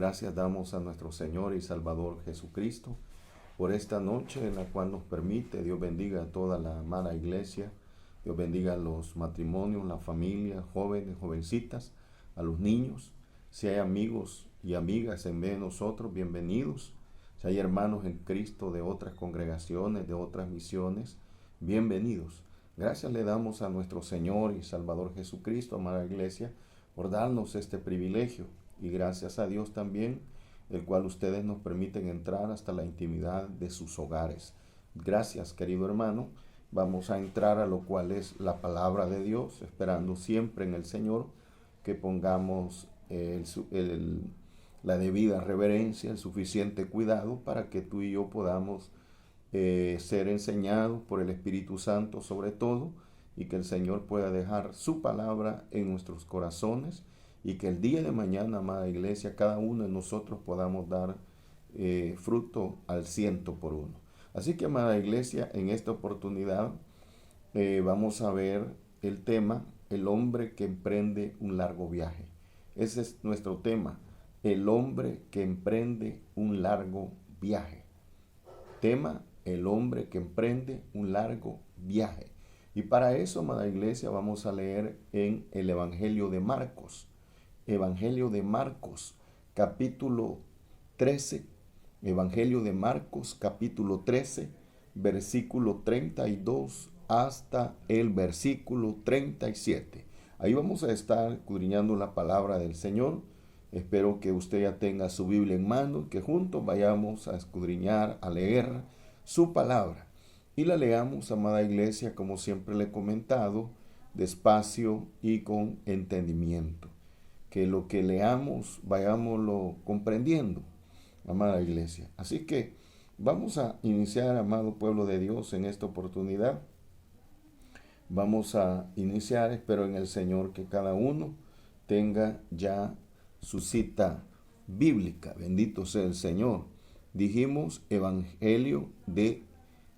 gracias damos a nuestro Señor y Salvador Jesucristo por esta noche en la cual nos permite. Dios bendiga a toda la amada iglesia. Dios bendiga a los matrimonios, la familia, jóvenes, jovencitas, a los niños. Si hay amigos y amigas en medio de nosotros, bienvenidos. Si hay hermanos en Cristo de otras congregaciones, de otras misiones, bienvenidos. Gracias le damos a nuestro Señor y Salvador Jesucristo, amada iglesia, por darnos este privilegio. Y gracias a Dios también, el cual ustedes nos permiten entrar hasta la intimidad de sus hogares. Gracias, querido hermano. Vamos a entrar a lo cual es la palabra de Dios, esperando siempre en el Señor que pongamos la debida reverencia, el suficiente cuidado para que tú y yo podamos ser enseñados por el Espíritu Santo sobre todo, y que el Señor pueda dejar su palabra en nuestros corazones, y que el día de mañana, amada iglesia, cada uno de nosotros podamos dar fruto al 100%. Así que, amada iglesia, en esta oportunidad vamos a ver el tema, el hombre que emprende un largo viaje. Ese es nuestro tema, el hombre que emprende un largo viaje. Tema, el hombre que emprende un largo viaje. Y para eso, amada iglesia, vamos a leer en el Evangelio de Marcos. Evangelio de Marcos, capítulo 13. Evangelio de Marcos, capítulo 13, versículo 32 hasta el versículo 37. Ahí vamos a estar escudriñando la palabra del Señor. Espero que usted ya tenga su Biblia en mano, que juntos vayamos a escudriñar, a leer su palabra. Y la leamos, amada iglesia, como siempre le he comentado, despacio y con entendimiento. Que lo que leamos vayámoslo comprendiendo, amada iglesia. Así que vamos a iniciar, amado pueblo de Dios, en esta oportunidad. Vamos a iniciar, espero en el Señor que cada uno tenga ya su cita bíblica. Bendito sea el Señor. Dijimos Evangelio de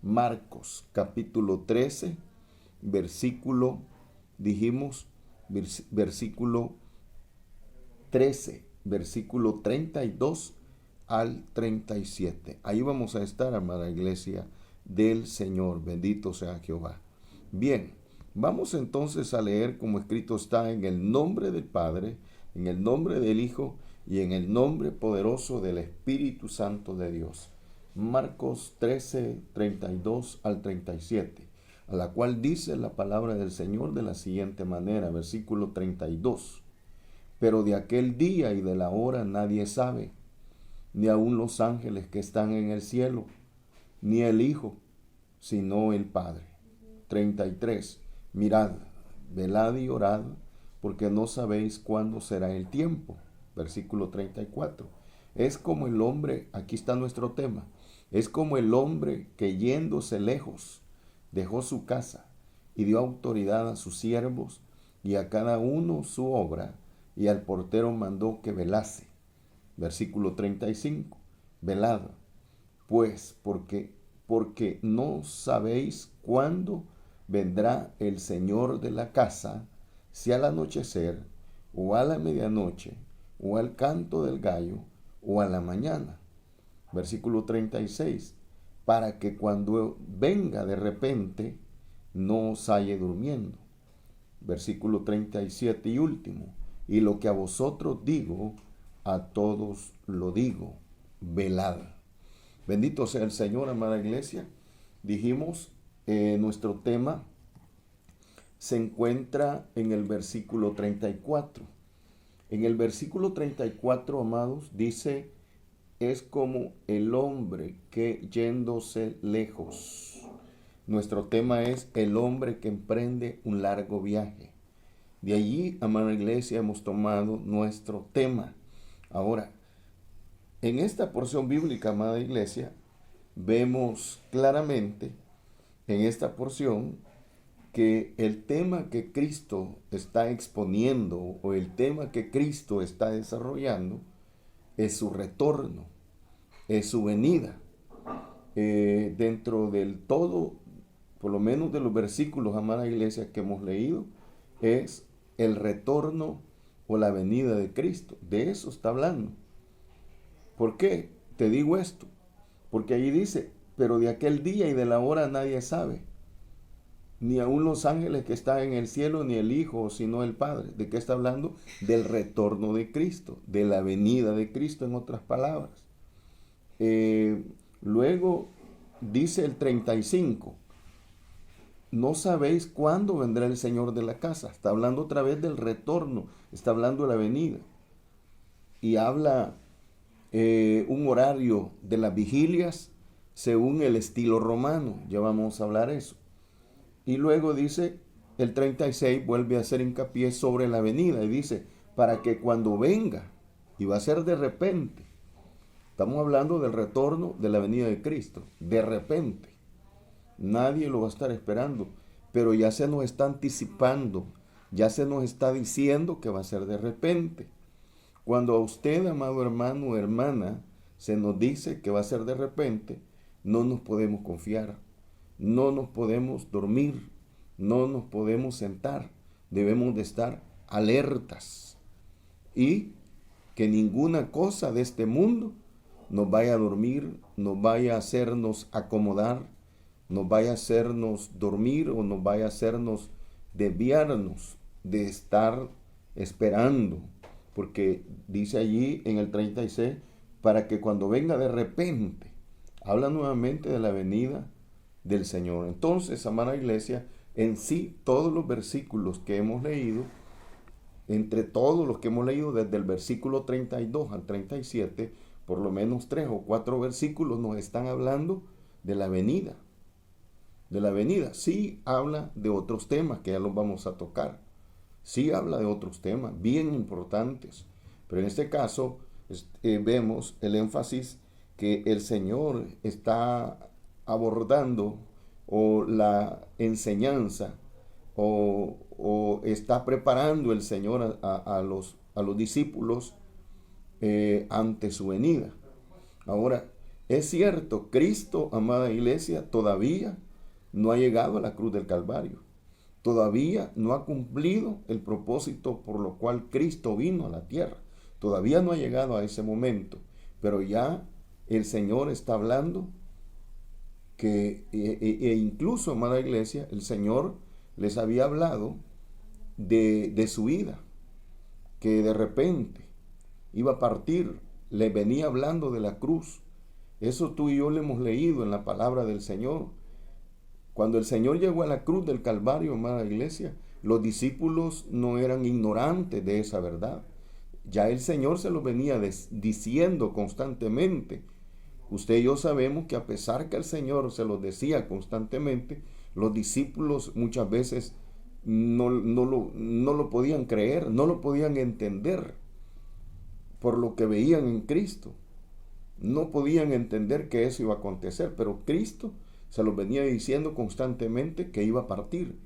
Marcos, capítulo 13, versículo 13, versículo 32 al 37. Ahí vamos a estar, amada iglesia del Señor. Bendito sea Jehová. Bien, vamos entonces a leer como escrito está, en el nombre del Padre, en el nombre del Hijo y en el nombre poderoso del Espíritu Santo de Dios. Marcos 13, 32 al 37, a la cual dice la palabra del Señor de la siguiente manera, versículo 32. Pero de aquel día y de la hora nadie sabe, ni aun los ángeles que están en el cielo, ni el Hijo, sino el Padre. 33. Mirad, velad y orad, porque no sabéis cuándo será el tiempo. Versículo 34. Es como el hombre, aquí está nuestro tema, es como el hombre que yéndose lejos dejó su casa y dio autoridad a sus siervos y a cada uno su obra, y al portero mandó que velase. Versículo 35. Velad, pues, porque no sabéis cuándo vendrá el Señor de la casa, si al anochecer, o a la medianoche, o al canto del gallo, o a la mañana. Versículo 36. Para que cuando venga de repente, no os halle durmiendo. Versículo 37 y último. Y lo que a vosotros digo, a todos lo digo, velad. Bendito sea el Señor, amada iglesia. Dijimos, nuestro tema se encuentra en el versículo 34. En el versículo 34, amados, dice, es como el hombre que yéndose lejos. Nuestro tema es el hombre que emprende un largo viaje. De allí, amada iglesia, hemos tomado nuestro tema. Ahora, en esta porción bíblica, amada iglesia, vemos claramente en esta porción que el tema que Cristo está exponiendo o el tema que Cristo está desarrollando es su retorno, es su venida. Dentro del todo, por lo menos de los versículos, amada iglesia, que hemos leído, es el retorno o la venida de Cristo. De eso está hablando. ¿Por qué te digo esto? Porque ahí dice, pero de aquel día y de la hora nadie sabe, ni aun los ángeles que están en el cielo, ni el Hijo, sino el Padre. ¿De qué está hablando? Del retorno de Cristo, de la venida de Cristo, en otras palabras. Luego dice el 35, no sabéis cuándo vendrá el Señor de la casa. Está hablando otra vez del retorno, está hablando de la venida. Y habla un horario de las vigilias según el estilo romano. Ya vamos a hablar eso. Y luego dice el 36, vuelve a hacer hincapié sobre la venida y dice, para que cuando venga, y va a ser de repente, estamos hablando del retorno de la venida de Cristo, de repente, nadie lo va a estar esperando, pero ya se nos está anticipando, ya se nos está diciendo que va a ser de repente. Cuando a usted, amado hermano o hermana, se nos dice que va a ser de repente, no nos podemos confiar, no nos podemos dormir, no nos podemos sentar. Debemos de estar alertas y que ninguna cosa de este mundo nos vaya a dormir, nos vaya a hacernos acomodar, nos vaya a hacernos dormir o nos vaya a hacernos desviarnos de estar esperando. Porque dice allí en el 36, para que cuando venga de repente, habla nuevamente de la venida del Señor. Entonces, amada iglesia, en sí todos los versículos que hemos leído, entre todos los que hemos leído desde el versículo 32 al 37, por lo menos 3 o 4 versículos nos están hablando de la venida. De la venida. Sí habla de otros temas que ya los vamos a tocar. Sí habla de otros temas bien importantes. Pero en este caso vemos el énfasis que el Señor está abordando, o la enseñanza, o está preparando el Señor a los discípulos ante su venida. Ahora, es cierto, Cristo, amada iglesia, todavía no ha llegado a la cruz del Calvario. Todavía no ha cumplido el propósito por lo cual Cristo vino a la tierra. Todavía no ha llegado a ese momento. Pero ya el Señor está hablando que, incluso, amada iglesia, el Señor les había hablado de su vida, que de repente iba a partir, le venía hablando de la cruz. Eso tú y yo lo hemos leído en la palabra del Señor. Cuando el Señor llegó a la cruz del Calvario, amada iglesia, los discípulos no eran ignorantes de esa verdad. Ya el Señor se lo venía diciendo constantemente. Usted y yo sabemos que a pesar que el Señor se lo decía constantemente, los discípulos muchas veces no lo podían creer, no lo podían entender por lo que veían en Cristo. No podían entender que eso iba a acontecer, pero Cristo se los venía diciendo constantemente que iba a partir,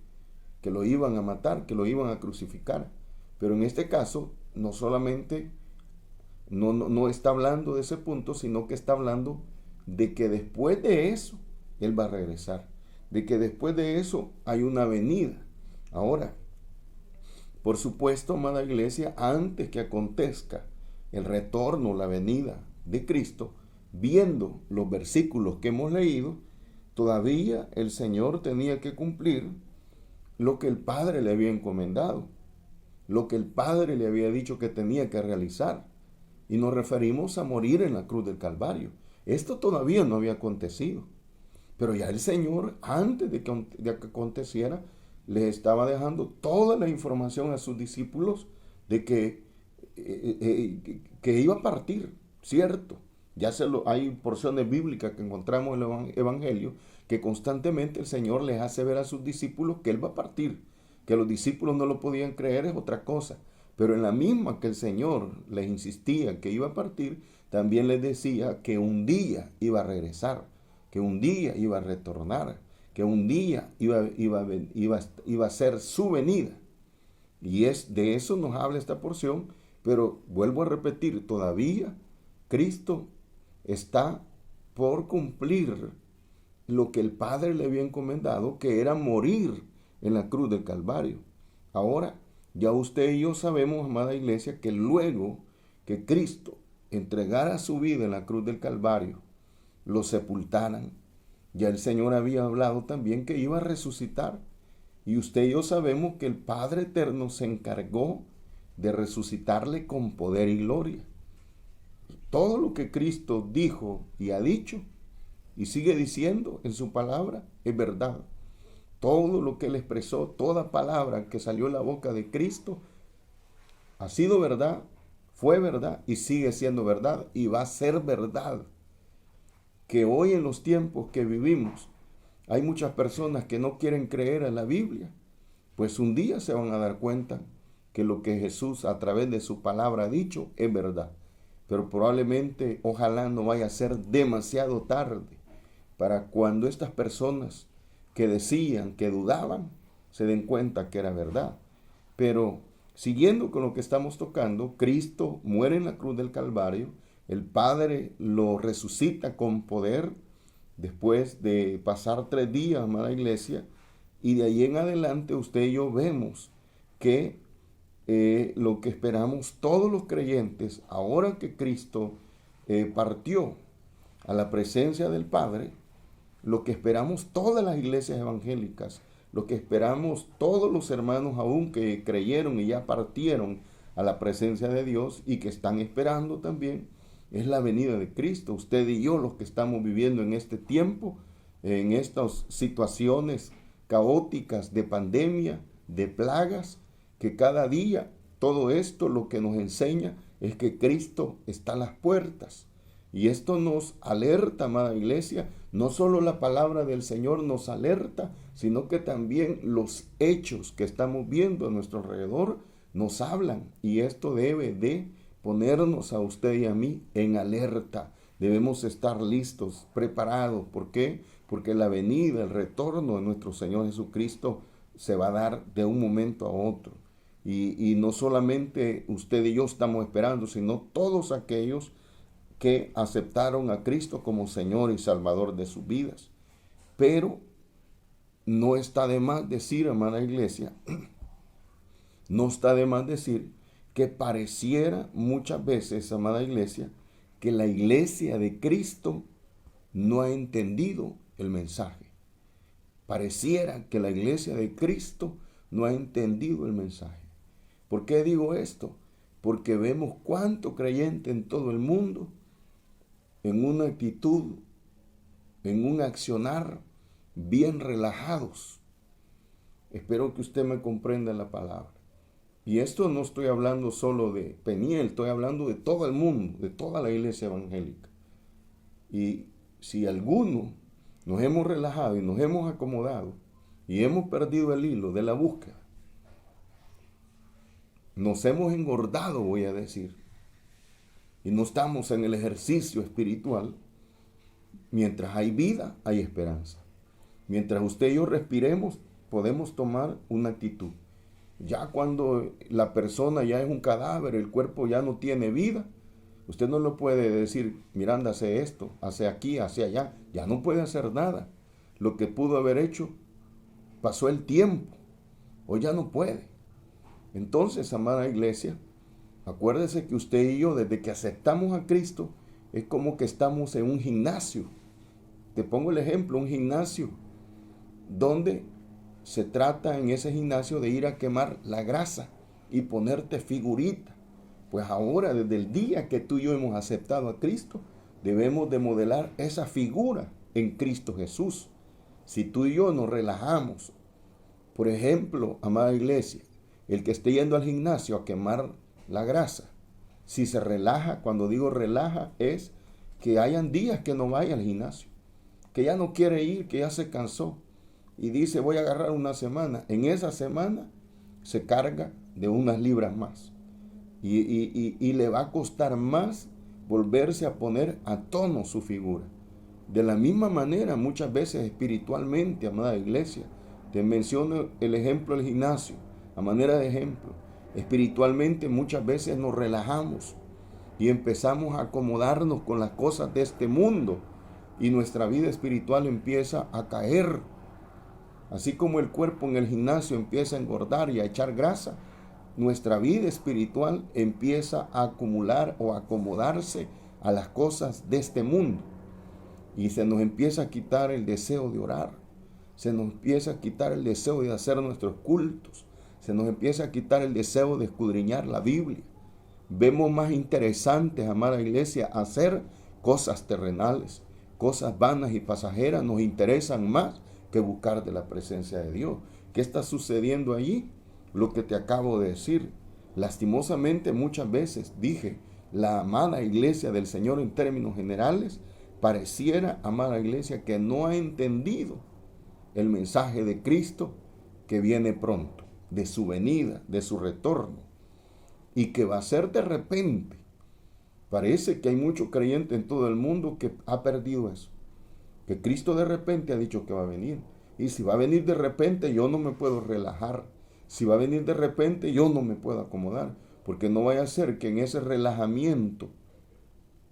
que lo iban a matar, que lo iban a crucificar. Pero en este caso, no solamente no está hablando de ese punto, sino que está hablando de que después de eso, Él va a regresar. De que después de eso hay una venida. Ahora, por supuesto, amada iglesia, antes que acontezca el retorno, la venida de Cristo, viendo los versículos que hemos leído, todavía el Señor tenía que cumplir lo que el Padre le había encomendado, lo que el Padre le había dicho que tenía que realizar. Y nos referimos a morir en la cruz del Calvario. Esto todavía no había acontecido. Pero ya el Señor, antes de que aconteciera, les estaba dejando toda la información a sus discípulos de que iba a partir, ¿cierto? Hay porciones bíblicas que encontramos en el Evangelio que constantemente el Señor les hace ver a sus discípulos que Él va a partir. Que los discípulos no lo podían creer es otra cosa. Pero en la misma que el Señor les insistía que iba a partir, también les decía que un día iba a regresar, que un día iba a retornar, que un día iba a ser su venida. Y de eso nos habla esta porción, pero vuelvo a repetir, todavía Cristo está por cumplir lo que el Padre le había encomendado, que era morir en la cruz del Calvario. Ahora, ya usted y yo sabemos, amada iglesia, que luego que Cristo entregara su vida en la cruz del Calvario, lo sepultaran, ya el Señor había hablado también que iba a resucitar. Y usted y yo sabemos que el Padre Eterno se encargó de resucitarle con poder y gloria. Todo lo que Cristo dijo y ha dicho y sigue diciendo en su palabra es verdad. Todo lo que Él expresó, toda palabra que salió de la boca de Cristo ha sido verdad, fue verdad y sigue siendo verdad y va a ser verdad. Que hoy en los tiempos que vivimos hay muchas personas que no quieren creer en la Biblia, pues un día se van a dar cuenta que lo que Jesús a través de su palabra ha dicho es verdad. Pero probablemente, ojalá no vaya a ser demasiado tarde para cuando estas personas que decían, que dudaban, se den cuenta que era verdad. Pero siguiendo con lo que estamos tocando, Cristo muere en la cruz del Calvario, el Padre lo resucita con poder después de pasar 3 días, amada iglesia, y de ahí en adelante usted y yo vemos que lo que esperamos todos los creyentes, ahora que Cristo partió a la presencia del Padre, lo que esperamos todas las iglesias evangélicas, lo que esperamos todos los hermanos aún que creyeron y ya partieron a la presencia de Dios y que están esperando también, es la venida de Cristo. Usted y yo, los que estamos viviendo en este tiempo, en estas situaciones caóticas de pandemia, de plagas, que cada día todo esto lo que nos enseña es que Cristo está a las puertas. Y esto nos alerta, amada iglesia, no solo la palabra del Señor nos alerta, sino que también los hechos que estamos viendo a nuestro alrededor nos hablan. Y esto debe de ponernos a usted y a mí en alerta. Debemos estar listos, preparados. ¿Por qué? Porque la venida, el retorno de nuestro Señor Jesucristo se va a dar de un momento a otro. Y no solamente usted y yo estamos esperando, sino todos aquellos que aceptaron a Cristo como Señor y Salvador de sus vidas. Pero no está de más decir, amada iglesia, no está de más decir que pareciera muchas veces, amada iglesia, que la iglesia de Cristo no ha entendido el mensaje. Pareciera que la iglesia de Cristo no ha entendido el mensaje. ¿Por qué digo esto? Porque vemos cuánto creyente en todo el mundo, en una actitud, en un accionar bien relajados. Espero que usted me comprenda la palabra. Y esto no estoy hablando solo de Peniel, estoy hablando de todo el mundo, de toda la iglesia evangélica. Y si alguno nos hemos relajado y nos hemos acomodado y hemos perdido el hilo de la búsqueda, nos hemos engordado, voy a decir, y no estamos en el ejercicio espiritual, mientras hay vida, hay esperanza. Mientras usted y yo respiremos, podemos tomar una actitud. Ya cuando la persona ya es un cadáver, el cuerpo ya no tiene vida, usted no lo puede decir, Miranda, hace esto, hace aquí, hace allá. Ya no puede hacer nada. Lo que pudo haber hecho, pasó el tiempo. Hoy ya no puede. Entonces, amada iglesia, acuérdese que usted y yo, desde que aceptamos a Cristo, es como que estamos en un gimnasio. Te pongo el ejemplo, un gimnasio donde se trata en ese gimnasio de ir a quemar la grasa y ponerte figurita. Pues ahora, desde el día que tú y yo hemos aceptado a Cristo, debemos de modelar esa figura en Cristo Jesús. Si tú y yo nos relajamos, por ejemplo, amada iglesia, el que esté yendo al gimnasio a quemar la grasa, si se relaja, cuando digo relaja, es que hayan días que no vaya al gimnasio, que ya no quiere ir, que ya se cansó y dice voy a agarrar una semana. En esa semana se carga de unas libras más y le va a costar más volverse a poner a tono su figura. De la misma manera, muchas veces espiritualmente, amada iglesia, te menciono el ejemplo del gimnasio, a manera de ejemplo. Espiritualmente muchas veces nos relajamos y empezamos a acomodarnos con las cosas de este mundo y nuestra vida espiritual empieza a caer. Así como el cuerpo en el gimnasio empieza a engordar y a echar grasa, nuestra vida espiritual empieza a acumular o acomodarse a las cosas de este mundo. Y se nos empieza a quitar el deseo de orar. Se nos empieza a quitar el deseo de hacer nuestros cultos. Se nos empieza a quitar el deseo de escudriñar la Biblia. Vemos más interesantes, amada iglesia, hacer cosas terrenales, cosas vanas y pasajeras nos interesan más que buscar de la presencia de Dios. ¿Qué está sucediendo allí? Lo que te acabo de decir. Lastimosamente muchas veces dije, la amada iglesia del Señor en términos generales, pareciera, amada iglesia, que no ha entendido el mensaje de Cristo que viene pronto, de su venida, de su retorno, y que va a ser de repente. Parece que hay muchos creyentes en todo el mundo que ha perdido eso, que Cristo de repente ha dicho que va a venir. Y si va a venir de repente, yo no me puedo relajar. Si va a venir de repente, yo no me puedo acomodar, porque no vaya a ser que en ese relajamiento,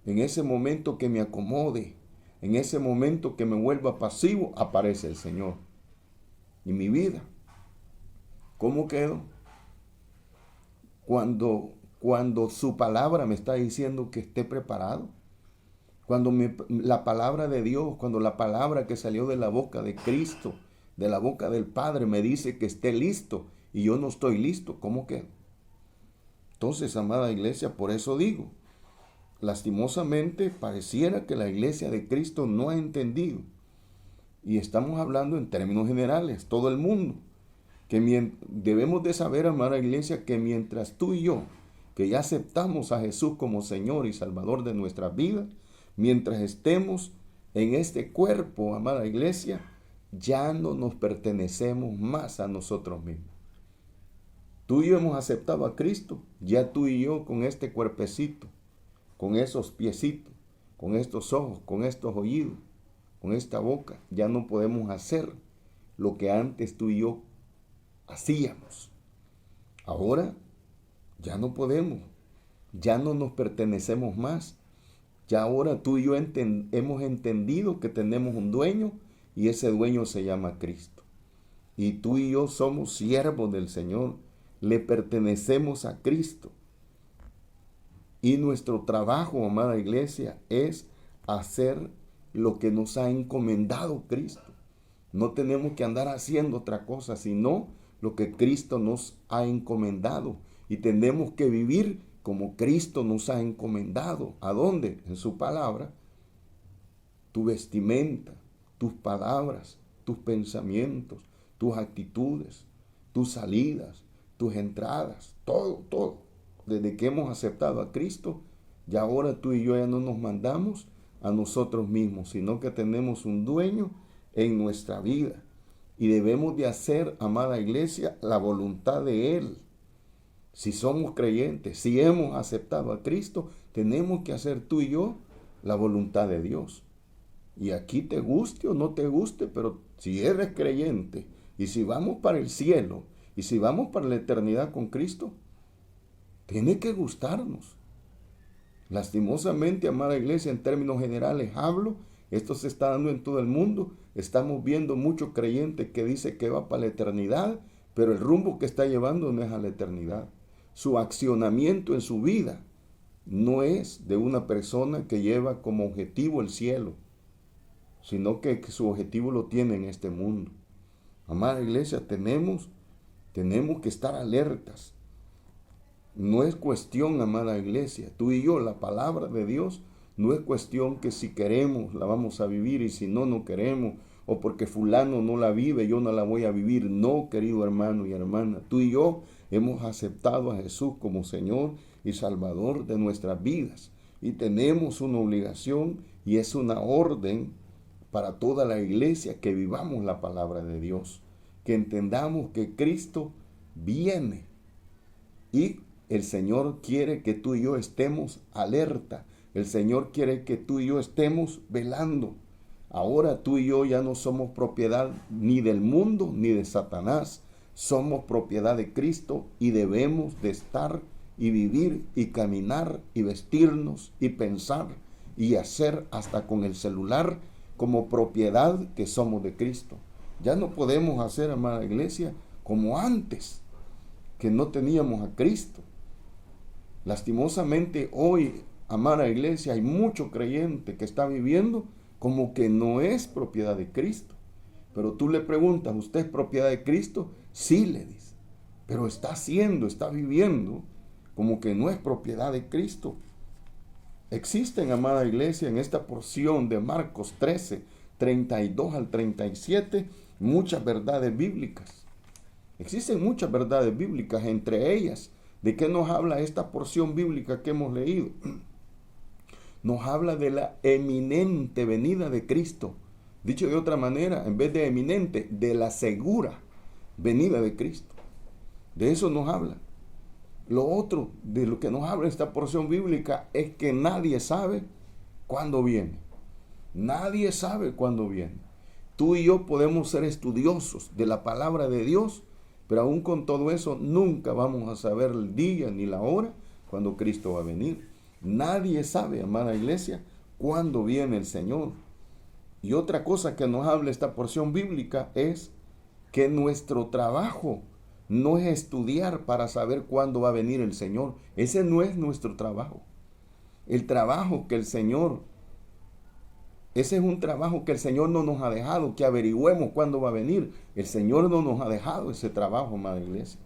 en ese momento que me acomode, en ese momento que me vuelva pasivo, aparece el Señor. Y mi vida, ¿cómo quedo? Cuando su palabra me está diciendo que esté preparado. Cuando la palabra de Dios, cuando la palabra que salió de la boca de Cristo, de la boca del Padre, me dice que esté listo y yo no estoy listo, ¿cómo quedo? Entonces, amada iglesia, por eso digo, lastimosamente pareciera que la iglesia de Cristo no ha entendido. Y estamos hablando en términos generales, todo el mundo, que debemos de saber, amada iglesia, que mientras tú y yo, que ya aceptamos a Jesús como Señor y Salvador de nuestras vidas, mientras estemos en este cuerpo, amada iglesia, ya no nos pertenecemos más a nosotros mismos. Tú y yo hemos aceptado a Cristo, ya tú y yo con este cuerpecito, con esos piecitos, con estos ojos, con estos oídos, con esta boca, ya no podemos hacer lo que antes tú y yo hacíamos. Ahora ya no podemos, ya no nos pertenecemos más. Ya ahora tú y yo hemos entendido que tenemos un dueño y ese dueño se llama Cristo. Y tú y yo somos siervos del Señor, le pertenecemos a Cristo. Y nuestro trabajo, amada iglesia, es hacer lo que nos ha encomendado Cristo. No tenemos que andar haciendo otra cosa, sino lo que Cristo nos ha encomendado. Y tenemos que vivir como Cristo nos ha encomendado. ¿A dónde? En su palabra. Tu vestimenta, tus palabras, tus pensamientos, tus actitudes, tus salidas, tus entradas, todo. Desde que hemos aceptado a Cristo, ya ahora tú y yo ya no nos mandamos a nosotros mismos, sino que tenemos un dueño en nuestra vida. Y debemos de hacer, amada iglesia, la voluntad de Él. Si somos creyentes, si hemos aceptado a Cristo, tenemos que hacer tú y yo la voluntad de Dios. Y aquí te guste o no te guste, pero si eres creyente y si vamos para el cielo y si vamos para la eternidad con Cristo, tiene que gustarnos. Lastimosamente, amada iglesia, en términos generales hablo, esto se está dando en todo el mundo. Estamos viendo muchos creyentes que dicen que va para la eternidad, pero el rumbo que está llevando no es a la eternidad. Su accionamiento en su vida no es de una persona que lleva como objetivo el cielo, sino que su objetivo lo tiene en este mundo. Amada iglesia, tenemos que estar alertas. No es cuestión, amada iglesia, tú y yo, la palabra de Dios, no es cuestión que si queremos la vamos a vivir y si no, no queremos, o porque fulano no la vive, yo no la voy a vivir. No, querido hermano y hermana, tú y yo hemos aceptado a Jesús como Señor y Salvador de nuestras vidas y tenemos una obligación y es una orden para toda la iglesia que vivamos la palabra de Dios, que entendamos que Cristo viene y el Señor quiere que tú y yo estemos alerta. El Señor quiere que tú y yo estemos velando. Ahora tú y yo ya no somos propiedad ni del mundo ni de Satanás. Somos propiedad de Cristo y debemos de estar y vivir y caminar y vestirnos y pensar y hacer hasta con el celular como propiedad que somos de Cristo. Ya no podemos hacer, amada iglesia, como antes. que no teníamos a Cristo. Lastimosamente hoy, amada iglesia, hay mucho creyente que está viviendo como que no es propiedad de Cristo. Pero tú le preguntas, ¿usted es propiedad de Cristo? Sí, le dice. Pero está viviendo como que no es propiedad de Cristo. Existen, amada iglesia, en esta porción de Marcos 13, 32 al 37, muchas verdades bíblicas. Existen muchas verdades bíblicas, entre ellas, ¿de qué nos habla esta porción bíblica que hemos leído? Nos habla de la eminente venida de Cristo. Dicho de otra manera, en vez de eminente, de la segura venida de Cristo. De eso nos habla. Lo otro de lo que nos habla esta porción bíblica es que nadie sabe cuándo viene. Nadie sabe cuándo viene. Tú y yo podemos ser estudiosos de la palabra de Dios, pero aún con todo eso nunca vamos a saber el día ni la hora cuando Cristo va a venir. Nadie sabe, amada iglesia, cuándo viene el Señor. Y otra cosa que nos habla esta porción bíblica es que nuestro trabajo no es estudiar para saber cuándo va a venir el Señor. Ese no es nuestro trabajo. El trabajo que el Señor, ese es un trabajo que el Señor no nos ha dejado, que averigüemos cuándo va a venir. El Señor no nos ha dejado ese trabajo, amada iglesia.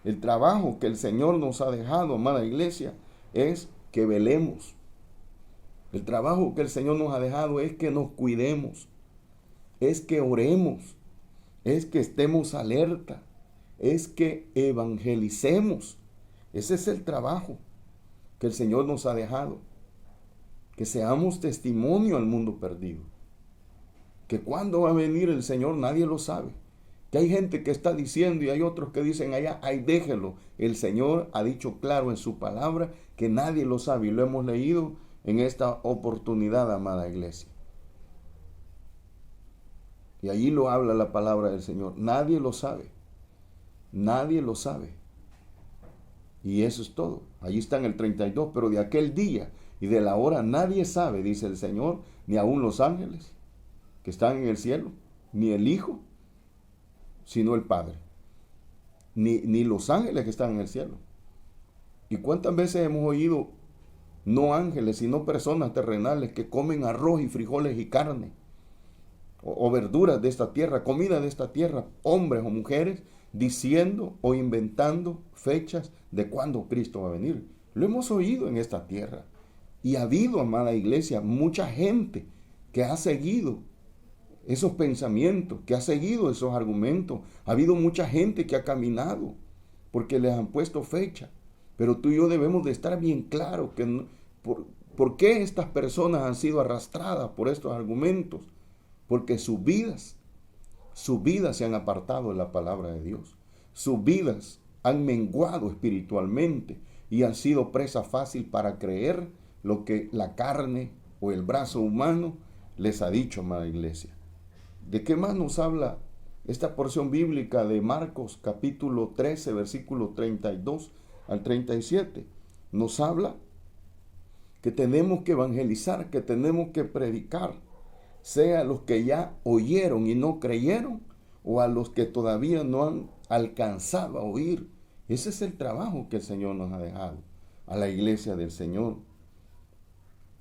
El trabajo que el Señor nos ha dejado, amada iglesia, es que velemos. El trabajo que el Señor nos ha dejado es que nos cuidemos, es que oremos, es que estemos alerta, es que evangelicemos. Ese es el trabajo que el Señor nos ha dejado. Que seamos testimonio al mundo perdido. Que cuándo va a venir el Señor nadie lo sabe. Que hay gente que está diciendo y hay otros que dicen allá, ay, déjelo. El Señor ha dicho claro en su palabra que nadie lo sabe y lo hemos leído en esta oportunidad, amada iglesia. Y allí lo habla la palabra del Señor. Nadie lo sabe. Nadie lo sabe. Y eso es todo. Allí está en el 32. Pero de aquel día y de la hora nadie sabe, dice el Señor, ni aun los ángeles que están en el cielo, ni el Hijo, sino el Padre. Ni los ángeles que están en el cielo. ¿Y cuántas veces hemos oído no ángeles, sino personas terrenales que comen arroz y frijoles y carne, o verduras de esta tierra, comida de esta tierra, hombres o mujeres, diciendo o inventando fechas de cuándo Cristo va a venir? Lo hemos oído en esta tierra. Y ha habido, amada iglesia, mucha gente que ha seguido esos pensamientos, que ha seguido esos argumentos. Ha habido mucha gente que ha caminado porque les han puesto fecha. Pero tú y yo debemos de estar bien claros que por qué estas personas han sido arrastradas por estos argumentos. Porque sus vidas se han apartado de la palabra de Dios. Sus vidas han menguado espiritualmente y han sido presa fácil para creer lo que la carne o el brazo humano les ha dicho, amada iglesia. ¿De qué más nos habla esta porción bíblica de Marcos capítulo 13, versículo 32 al 37? Nos habla que tenemos que evangelizar, que tenemos que predicar, sea a los que ya oyeron y no creyeron, o a los que todavía no han alcanzado a oír. Ese es el trabajo que el Señor nos ha dejado a la iglesia del Señor.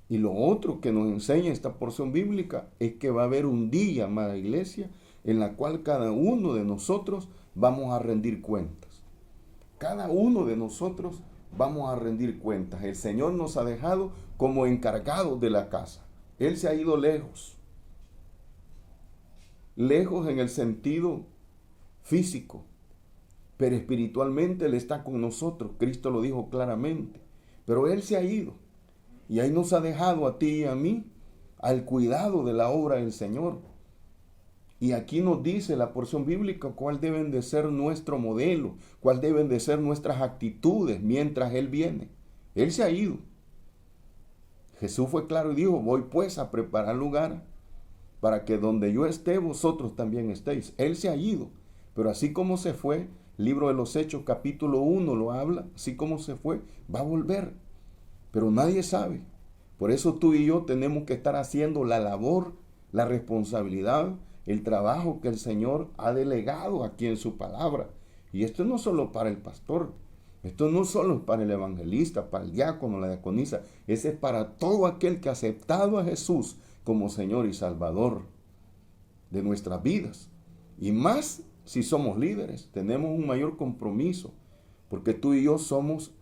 Y lo otro que nos enseña esta porción bíblica es que va a haber un día, amada iglesia, en la cual cada uno de nosotros vamos a rendir cuentas. Cada uno de nosotros vamos a rendir cuentas. El Señor nos ha dejado como encargados de la casa. Él se ha ido lejos. Lejos en el sentido físico, pero espiritualmente Él está con nosotros. Cristo lo dijo claramente. Pero Él se ha ido. Y ahí nos ha dejado a ti y a mí al cuidado de la obra del Señor. Y aquí nos dice la porción bíblica cuál deben de ser nuestro modelo, cuál deben de ser nuestras actitudes mientras Él viene. Él se ha ido. Jesús fue claro y dijo, voy pues a preparar lugar para que donde yo esté vosotros también estéis. Él se ha ido, pero así como se fue, libro de los Hechos capítulo 1 lo habla, así como se fue, va a volver. Pero nadie sabe. Por eso tú y yo tenemos que estar haciendo la labor, la responsabilidad, el trabajo que el Señor ha delegado aquí en su palabra. Y esto no solo para el pastor, esto no solo es para el evangelista, para el diácono, la diaconisa, ese es para todo aquel que ha aceptado a Jesús como Señor y Salvador de nuestras vidas. Y más si somos líderes, tenemos un mayor compromiso, porque tú y yo somos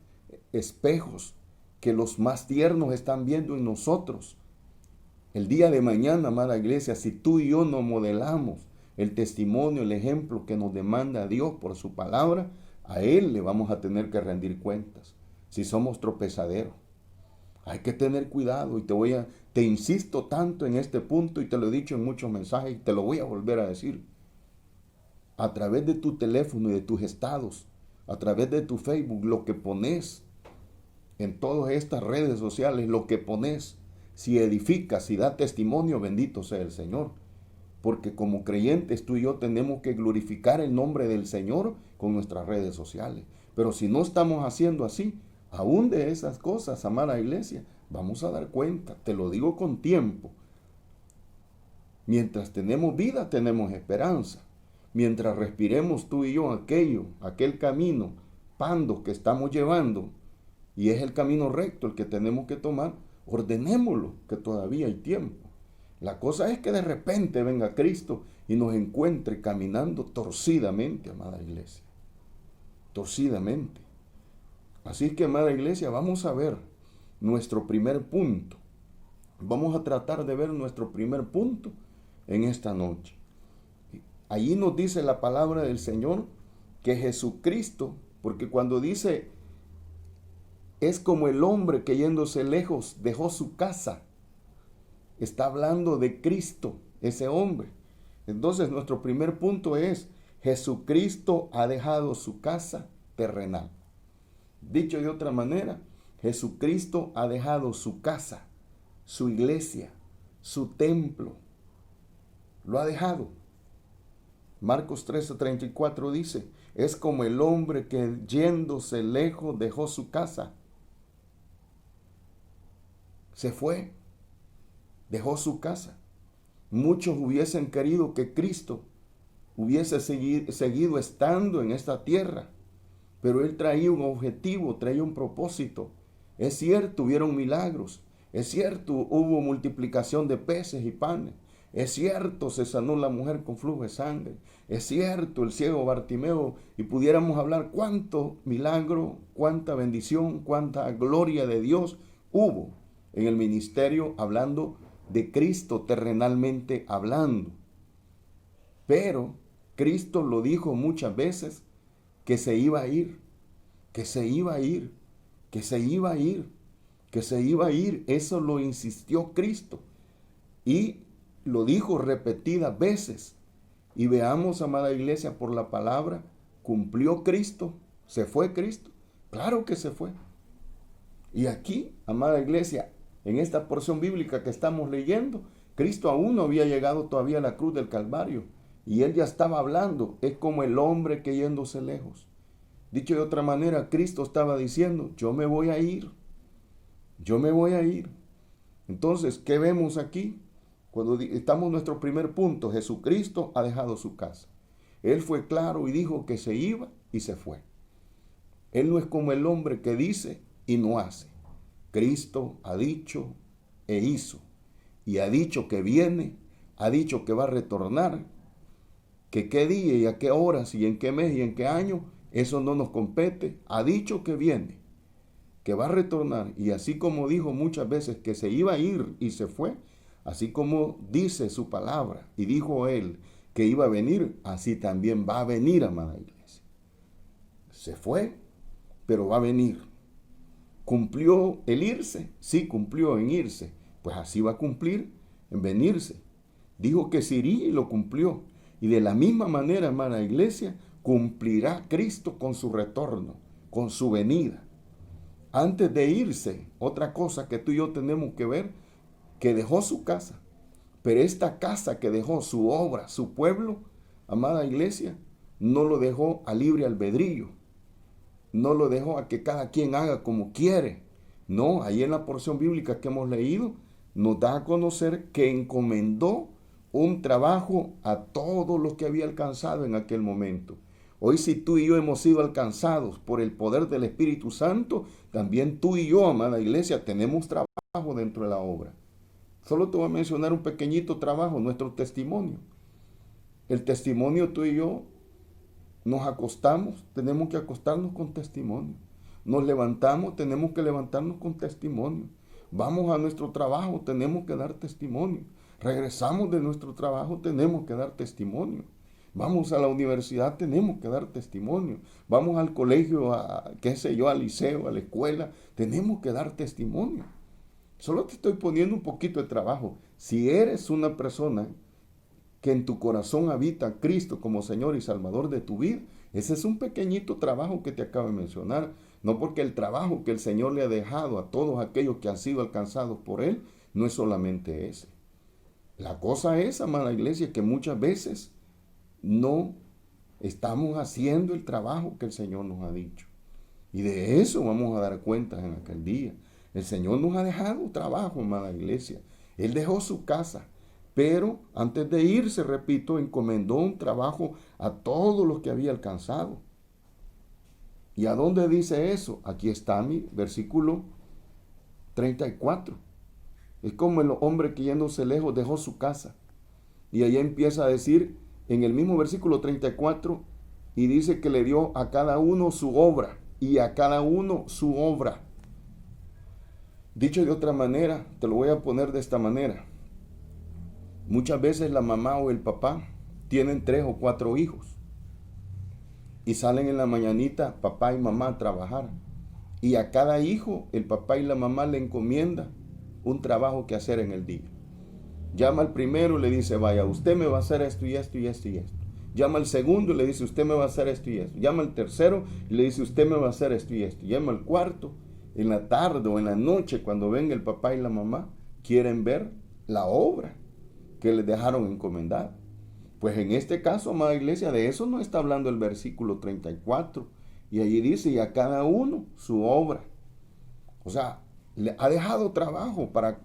espejos que los más tiernos están viendo en nosotros. El día de mañana, amada iglesia, si tú y yo no modelamos el testimonio, el ejemplo que nos demanda Dios por su palabra, a Él le vamos a tener que rendir cuentas. Si somos tropezaderos, hay que tener cuidado. Y te insisto tanto en este punto, y te lo he dicho en muchos mensajes, y te lo voy a volver a decir. A través de tu teléfono y de tus estados, a través de tu Facebook, lo que pones en todas estas redes sociales, lo que pones, si edifica, si da testimonio, bendito sea el Señor. Porque como creyentes tú y yo tenemos que glorificar el nombre del Señor con nuestras redes sociales. Pero si no estamos haciendo así, aún de esas cosas, amada iglesia, vamos a dar cuenta. Te lo digo con tiempo. Mientras tenemos vida, tenemos esperanza. Mientras respiremos tú y yo aquel camino pando que estamos llevando, y es el camino recto el que tenemos que tomar, ordenémoslo, que todavía hay tiempo. La cosa es que de repente venga Cristo y nos encuentre caminando torcidamente, amada iglesia. Torcidamente. Así que, amada iglesia, vamos a ver nuestro primer punto. Vamos a tratar de ver nuestro primer punto en esta noche. Allí nos dice la palabra del Señor que Jesucristo, porque cuando dice, es como el hombre que yéndose lejos dejó su casa, está hablando de Cristo, ese hombre. Entonces nuestro primer punto es, Jesucristo ha dejado su casa terrenal. Dicho de otra manera, Jesucristo ha dejado su casa, su iglesia, su templo. Lo ha dejado. Marcos 13:34 dice, es como el hombre que yéndose lejos dejó su casa. Se fue. Dejó su casa. Muchos hubiesen querido que Cristo hubiese seguido estando en esta tierra, pero Él traía un objetivo, traía un propósito. Es cierto, hubieron milagros. Es cierto, hubo multiplicación de peces y panes. Es cierto, se sanó la mujer con flujo de sangre. Es cierto, el ciego Bartimeo, y pudiéramos hablar cuánto milagro, cuánta bendición, cuánta gloria de Dios hubo en el ministerio, hablando de Cristo terrenalmente hablando. Pero Cristo lo dijo muchas veces que se iba a ir, que se iba a ir, que se iba a ir, que se iba a ir. Eso lo insistió Cristo y lo dijo repetidas veces. Y veamos, amada iglesia, por la palabra, ¿cumplió Cristo? ¿Se fue Cristo? Claro que se fue. Y aquí, amada iglesia, en esta porción bíblica que estamos leyendo, Cristo aún no había llegado todavía a la cruz del Calvario. Y Él ya estaba hablando, es como el hombre que yéndose lejos. Dicho de otra manera, Cristo estaba diciendo, yo me voy a ir. Yo me voy a ir. Entonces, ¿qué vemos aquí? Cuando estamos en nuestro primer punto, Jesucristo ha dejado su casa. Él fue claro y dijo que se iba y se fue. Él no es como el hombre que dice y no hace. Cristo ha dicho e hizo. Y ha dicho que viene, ha dicho que va a retornar, que qué día y a qué horas y en qué mes y en qué año, eso no nos compete. Ha dicho que viene, que va a retornar. Y así como dijo muchas veces que se iba a ir y se fue, así como dice su palabra y dijo Él que iba a venir, así también va a venir, amada iglesia. Se fue, pero va a venir. ¿Cumplió el irse? Sí, cumplió en irse. Pues así va a cumplir en venirse. Dijo que se iría y lo cumplió. Y de la misma manera, hermana iglesia, cumplirá Cristo con su retorno, con su venida. Antes de irse, otra cosa que tú y yo tenemos que ver, que dejó su casa. Pero esta casa que dejó, su obra, su pueblo, amada iglesia, no lo dejó a libre albedrío. No lo dejó a que cada quien haga como quiere. No, ahí en la porción bíblica que hemos leído, nos da a conocer que encomendó un trabajo a todos los que había alcanzado en aquel momento. Hoy si tú y yo hemos sido alcanzados por el poder del Espíritu Santo, también tú y yo, amada iglesia, tenemos trabajo dentro de la obra. Solo te voy a mencionar un pequeñito trabajo, nuestro testimonio. El testimonio, tú y yo nos acostamos, tenemos que acostarnos con testimonio. Nos levantamos, tenemos que levantarnos con testimonio. Vamos a nuestro trabajo, tenemos que dar testimonio. Regresamos de nuestro trabajo, tenemos que dar testimonio. Vamos a la universidad, tenemos que dar testimonio. Vamos al colegio, qué sé yo, al liceo, a la escuela, tenemos que dar testimonio. Solo te estoy poniendo un poquito de trabajo. Si eres una persona que en tu corazón habita Cristo como Señor y Salvador de tu vida, ese es un pequeñito trabajo que te acabo de mencionar. No porque el trabajo que el Señor le ha dejado a todos aquellos que han sido alcanzados por Él, no es solamente ese. La cosa es, amada iglesia, que muchas veces no estamos haciendo el trabajo que el Señor nos ha dicho. Y de eso vamos a dar cuenta en aquel día. El Señor nos ha dejado trabajo, amada iglesia. Él dejó su casa. Pero antes de irse, repito, encomendó un trabajo a todos los que había alcanzado. ¿Y a dónde dice eso? Aquí está mi versículo 34. Es como el hombre que yéndose lejos dejó su casa. Y allá empieza a decir en el mismo versículo 34 y dice que le dio a cada uno su obra y a cada uno su obra. Dicho de otra manera, te lo voy a poner de esta manera. Muchas veces la mamá o el papá tienen 3 o 4 hijos y salen en la mañanita papá y mamá a trabajar. Y a cada hijo el papá y la mamá le encomienda un trabajo que hacer en el día. Llama al primero y le dice, vaya, usted me va a hacer esto y esto y esto y esto. Llama al segundo y le dice, usted me va a hacer esto y esto. Llama al tercero y le dice, usted me va a hacer esto y esto. Llama al cuarto, en la tarde o en la noche, cuando venga el papá y la mamá, quieren ver la obra que les dejaron encomendada. Pues en este caso, amada iglesia, de eso no está hablando el versículo 34. Y allí dice, y a cada uno su obra. O sea, le ha dejado trabajo para,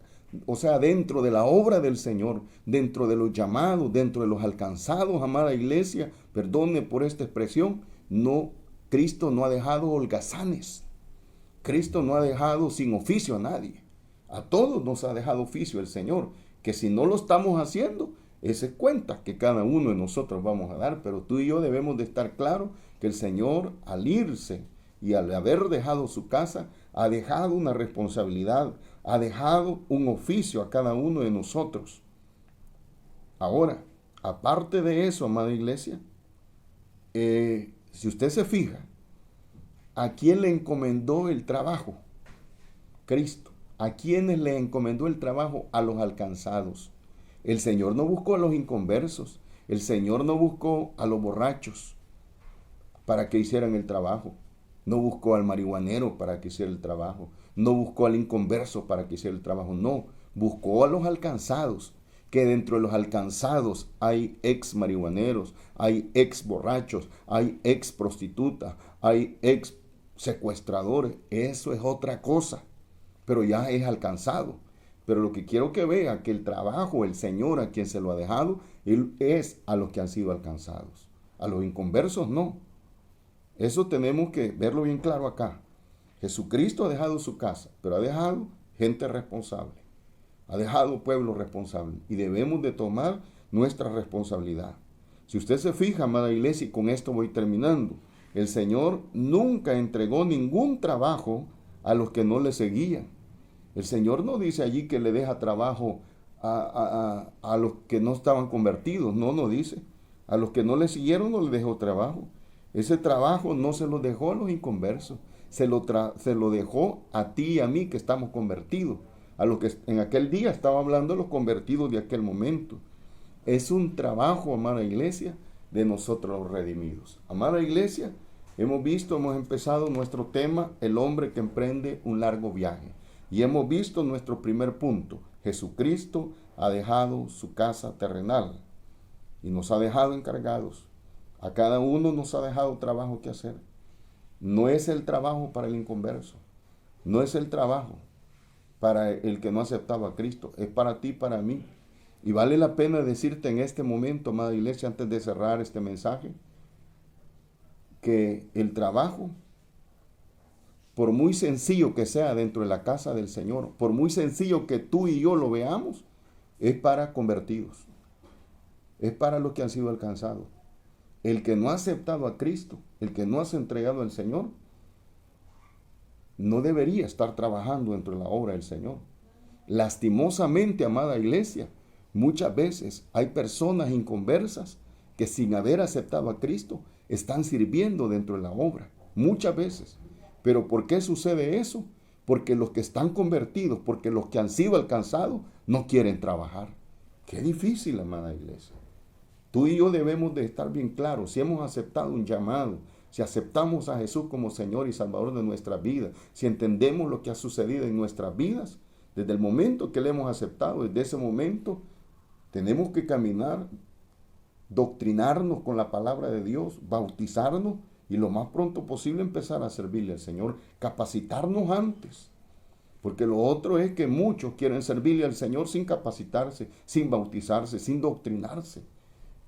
o sea, dentro de la obra del Señor, dentro de los llamados, dentro de los alcanzados, amada iglesia, perdone por esta expresión, no, Cristo no ha dejado holgazanes. Cristo no ha dejado sin oficio a nadie. A todos nos ha dejado oficio el Señor, que si no lo estamos haciendo, esa es cuenta que cada uno de nosotros vamos a dar, pero tú y yo debemos de estar claros que el Señor al irse y al haber dejado su casa, ha dejado una responsabilidad, ha dejado un oficio a cada uno de nosotros. Ahora, aparte de eso, amada iglesia, si usted se fija, ¿a quién le encomendó el trabajo? Cristo. ¿A quiénes le encomendó el trabajo? A los alcanzados. El Señor no buscó a los inconversos. El Señor no buscó a los borrachos para que hicieran el trabajo. No buscó al marihuanero para que hiciera el trabajo. No buscó al inconverso para que hiciera el trabajo. No, buscó a los alcanzados. Que dentro de los alcanzados hay ex marihuaneros, hay ex borrachos, hay ex prostitutas, hay ex secuestradores. Eso es otra cosa, pero ya es alcanzado. Pero lo que quiero que vea que el trabajo, el Señor a quien se lo ha dejado, Él es a los que han sido alcanzados. A los inconversos no. Eso tenemos que verlo bien claro acá. Jesucristo ha dejado su casa, pero ha dejado gente responsable. Ha dejado pueblo responsable. Y debemos de tomar nuestra responsabilidad. Si usted se fija, amada iglesia, y con esto voy terminando, el Señor nunca entregó ningún trabajo a los que no le seguían. El Señor no dice allí que le deja trabajo a los que no estaban convertidos. No, no dice. A los que no le siguieron no le dejó trabajo. Ese trabajo no se lo dejó a los inconversos. Se lo dejó a ti y a mí que estamos convertidos. A los que en aquel día estaba hablando de los convertidos de aquel momento. Es un trabajo, amada iglesia, de nosotros los redimidos. Amada iglesia, hemos empezado nuestro tema, el hombre que emprende un largo viaje. Y hemos visto nuestro primer punto. Jesucristo ha dejado su casa terrenal y nos ha dejado encargados. A cada uno nos ha dejado trabajo que hacer. No es el trabajo para el inconverso. No es el trabajo para el que no aceptaba a Cristo. Es para ti, para mí. Y vale la pena decirte en este momento, amada iglesia, antes de cerrar este mensaje, que el trabajo, por muy sencillo que sea dentro de la casa del Señor, por muy sencillo que tú y yo lo veamos, es para convertidos, es para los que han sido alcanzados. El que no ha aceptado a Cristo, el que no se ha entregado al Señor, no debería estar trabajando dentro de la obra del Señor. Lastimosamente, amada iglesia, muchas veces hay personas inconversas que sin haber aceptado a Cristo están sirviendo dentro de la obra. Muchas veces. ¿Pero por qué sucede eso? Porque los que están convertidos, porque los que han sido alcanzados, no quieren trabajar. Qué difícil, amada iglesia. Tú y yo debemos de estar bien claros. Si hemos aceptado un llamado, si aceptamos a Jesús como Señor y Salvador de nuestra vida, si entendemos lo que ha sucedido en nuestras vidas, desde el momento que le hemos aceptado, desde ese momento, tenemos que caminar, doctrinarnos con la palabra de Dios, bautizarnos y lo más pronto posible empezar a servirle al Señor, capacitarnos antes. Porque lo otro es que muchos quieren servirle al Señor sin capacitarse, sin bautizarse, sin doctrinarse.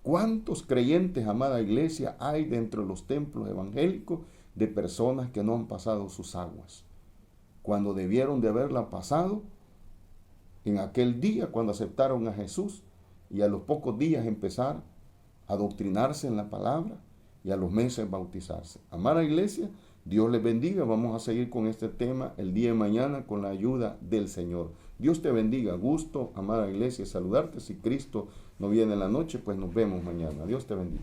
¿Cuántos creyentes, amada iglesia, hay dentro de los templos evangélicos de personas que no han pasado sus aguas? Cuando debieron de haberla pasado en aquel día cuando aceptaron a Jesús y a los pocos días empezar a doctrinarse en la palabra y a los meses bautizarse. Amada iglesia, Dios les bendiga. Vamos a seguir con este tema el día de mañana con la ayuda del Señor. Dios te bendiga. Gusto, amada iglesia, saludarte. Si Cristo no viene en la noche, pues nos vemos mañana. Dios te bendiga.